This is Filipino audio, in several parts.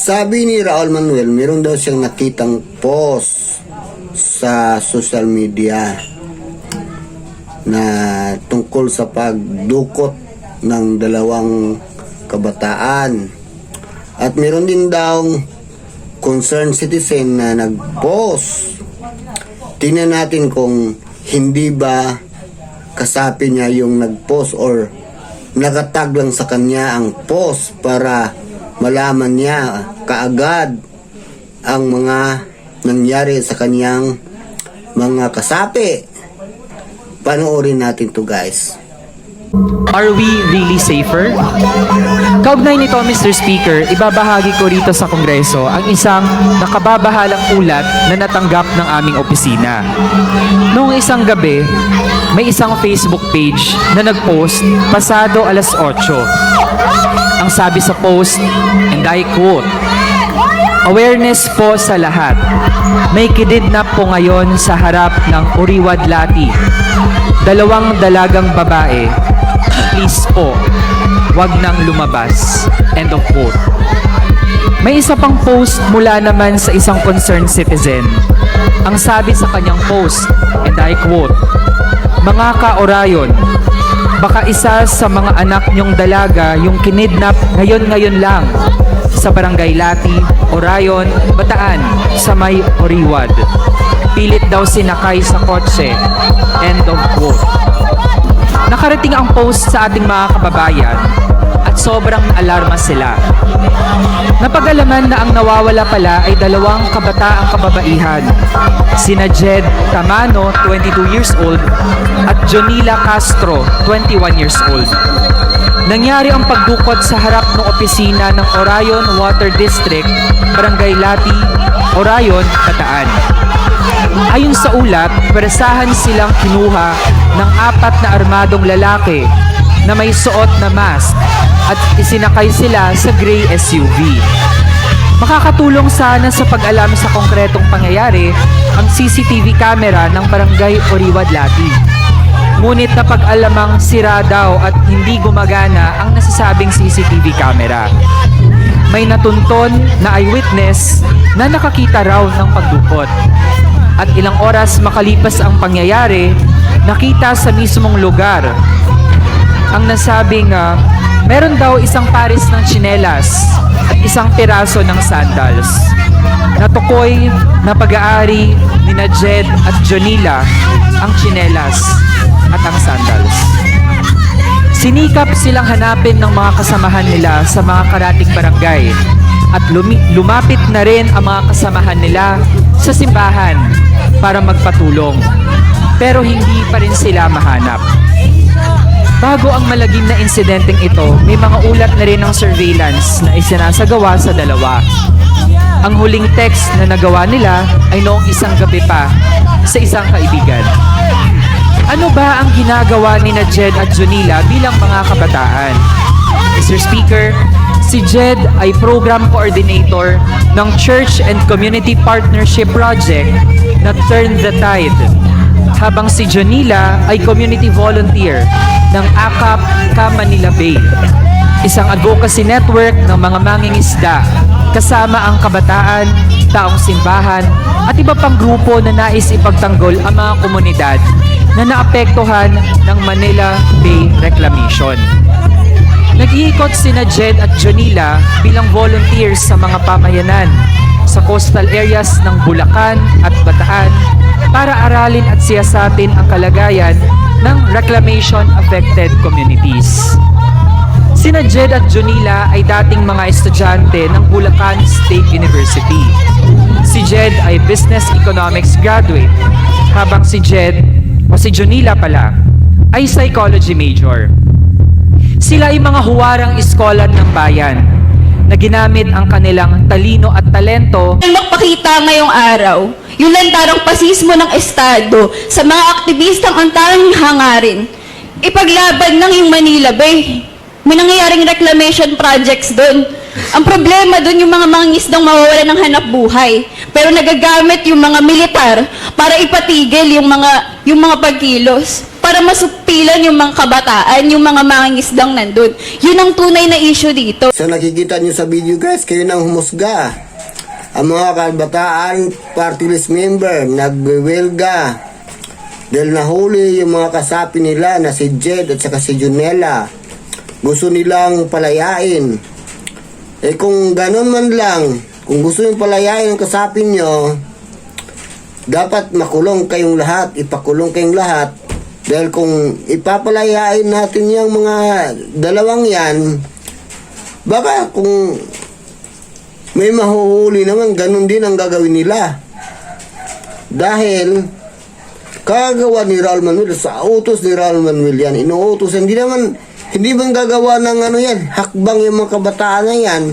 Sabi ni Raul Manuel, meron daw siyang nakitang post sa social media na tungkol sa pagdukot ng dalawang kabataan. At meron din daw concerned citizen na nag-post. Tingnan natin kung hindi ba kasapi niya yung nag-post or nakatag lang sa kanya ang post para malaman niya kaagad ang mga nangyari sa kanyang mga kasapi. Panoorin natin to, guys. Are we really safer? Kaugnay nito, Mr. Speaker, ibabahagi ko rito sa Kongreso ang isang nakababahalang ulat na natanggap ng aming opisina. Noong isang gabi, may isang Facebook page na nag-post pasado alas 8. Ang sabi sa post, and I quote, "Awareness po sa lahat. May kidnap po ngayon sa harap ng Uriwad Lati. Dalawang dalagang babae. Please po, wag nang lumabas." End of quote. May isa pang post mula naman sa isang concerned citizen. Ang sabi sa kanyang post, and I quote, "Mga ka-Orayon, baka isa sa mga anak niyong dalaga yung kinidnap ngayon lang sa Barangay Lati, Orayon, Bataan, sa may Uriwad. Pilit daw sinakay sa kotse." End of quote. Nakarating ang post sa ating mga kababayan at sobrang alarma sila. Napag-alaman na ang nawawala pala ay dalawang kabataang kababaihan, sina Jed Tamano, 22 years old, at Jonila Castro, 21 years old. Nangyari ang pagdukot sa harap ng opisina ng Orayon Water District, Barangay Lati, Orayon, Bataan. Ayon sa ulat, peresahan silang kinuha ng 4 na armadong lalaki na may suot na mask at isinakay sila sa gray SUV. Makakatulong sana sa pag-alam sa konkretong pangyayari ang CCTV camera ng Barangay Uriwad Lati. Ngunit napag-alamang sira daw at hindi gumagana ang nasasabing CCTV camera. May natunton na eyewitness na nakakita raw ng pagdukot. At ilang oras makalipas ang pangyayari, nakita sa mismong lugar ang nasabing meron daw isang pares ng tsinelas at isang piraso ng sandals. Natukoy na pag-aari ni Jed at Jonila ang tsinelas at ang sandals. Sinikap silang hanapin ng mga kasamahan nila sa mga karating barangay at lumapit na rin ang mga kasamahan nila sa simbahan para magpatulong. Pero hindi pa rin sila mahanap. Bago ang malagim na insidenteng ito, may mga ulat na rin ng surveillance na isinasagawa sa dalawa. Ang huling text na nagawa nila ay noong isang gabi pa sa isang kaibigan. Ano ba ang ginagawa ni Jed at Jonila bilang mga kabataan? Mr. Speaker, si Jed ay program coordinator ng Church and Community Partnership Project na Turn the Tide, habang si Jonila ay community volunteer ng AKAP Manila Bay, isang advocacy network ng mga mangingisda kasama ang kabataan, taong simbahan at iba pang grupo na nais ipagtanggol ang mga komunidad na naapektuhan ng Manila Bay Reclamation. Nag-iikot sina Jed at Jonila bilang volunteers sa mga pamayanan sa coastal areas ng Bulacan at Bataan para aralin at siyasatin ang kalagayan ng reclamation-affected communities. Sina Jed at Jonila ay dating mga estudyante ng Bulacan State University. Si Jed ay Business Economics graduate, habang si Jonila pala, ay Psychology major. Sila ay mga huwarang iskolar ng bayan na ginamit ang kanilang talino at talento. Magpakita ngayong araw, yung lantarang pasismo ng Estado sa mga aktivistang ang tanging hangarin, ipaglaban ng yung Manila Bay. May nangyayaring reclamation projects doon. Ang problema doon yung mga mangingisdang mawawala ng hanap buhay. Pero nagagamit yung mga militar para ipatigil yung mga pagkilos, para pigilan yung mga kabataan, yung mga mangingisdang nandun. Yun ang tunay na issue dito. So nakikita nyo sa video guys, kayo nang humusga. Ang mga kabataan party list member nagwewelga dahil nahuli yung mga kasapi nila na si Jed at saka si Junella. Gusto nilang palayain. Eh kung ganun man lang, kung gusto yung palayain ang kasapi nyo, dapat makulong kayong lahat, ipakulong kayong lahat. Dahil kung ipapalayain natin yung mga dalawang yan, baka kung may mahuhuli naman, ganun din ang gagawin nila. Dahil kagawa ni Raul Manuel, sa utos ni Raul Manuel yan, inuutos, hindi man gagawa ng ano yan, hakbang yung mga kabataan na yan,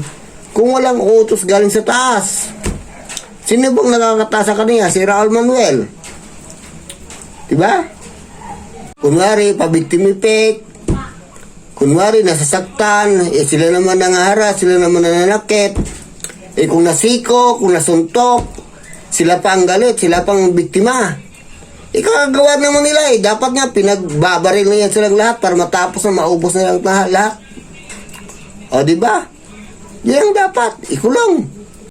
kung walang utos galing sa taas. Sino bang nakakataas sa kanya? Si Raul Manuel. Diba? Kunwari, pabiktimipik. Kunwari, nasasaktan. Eh, sila naman nangaharas, sila naman nananakit. Eh, kung nasiko, kung nasuntok, sila pa ang galit, sila pang biktima. Ikakagawa naman nila eh. Dapat nga, pinagbabaril na yan silang lahat para matapos na maubos na lang lahat. O, diba? Yan ang dapat. Ikulong.